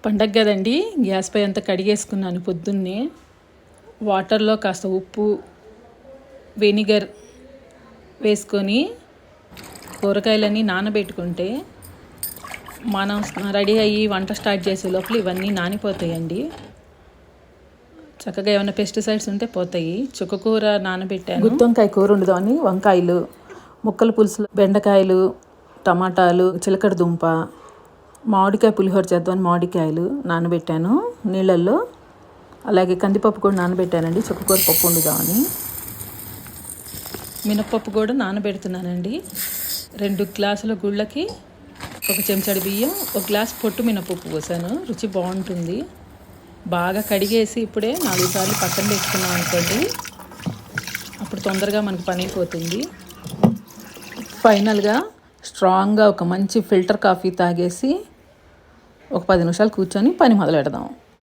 పండగ కదండి, గ్యాస్ పై అంతా కడిగేసుకున్నాను. పొద్దున్నే వాటర్లో కాస్త ఉప్పు, వెనిగర్ వేసుకొని కూరగాయలన్నీ నానబెట్టుకుంటే మనం రెడీ అయ్యి వంట స్టార్ట్ చేసే లోపల ఇవన్నీ నానిపోతాయండి. చక్కగా ఏమైనా పెస్టిసైడ్స్ ఉంటే పోతాయి. చుక్కకూర నానబెట్టాను. గుత్తొంకాయ కూర వండుదామని వంకాయలు, ముక్కల పులుసులు, బెండకాయలు, టమాటాలు, చిలకడ దుంప, మామిడికాయ పులిహోర చేద్దామని మామిడికాయలు నానబెట్టాను నీళ్ళల్లో. అలాగే కందిపప్పు కూడా నానబెట్టానండి, చుక్కకూర పప్పు వండుదామని. మినప్పప్పు కూడా నానబెడుతున్నానండి. 2 గ్లాసుల గుళ్ళకి 1 చెంచాడు బియ్యం, 1 గ్లాస్ పొట్టు మినపప్పు పోసాను. రుచి బాగుంటుంది. బాగా కడిగేసి ఇప్పుడే 4 సార్లు పక్కన పెట్టుకున్నాం అనుకోండి, అప్పుడు తొందరగా మనకు పని అయిపోతుంది. ఫైనల్గా స్ట్రాంగ్గా ఒక మంచి ఫిల్టర్ కాఫీ తాగేసి ఒక 10 నిమిషాలు కూర్చొని పని మొదలెడదాం.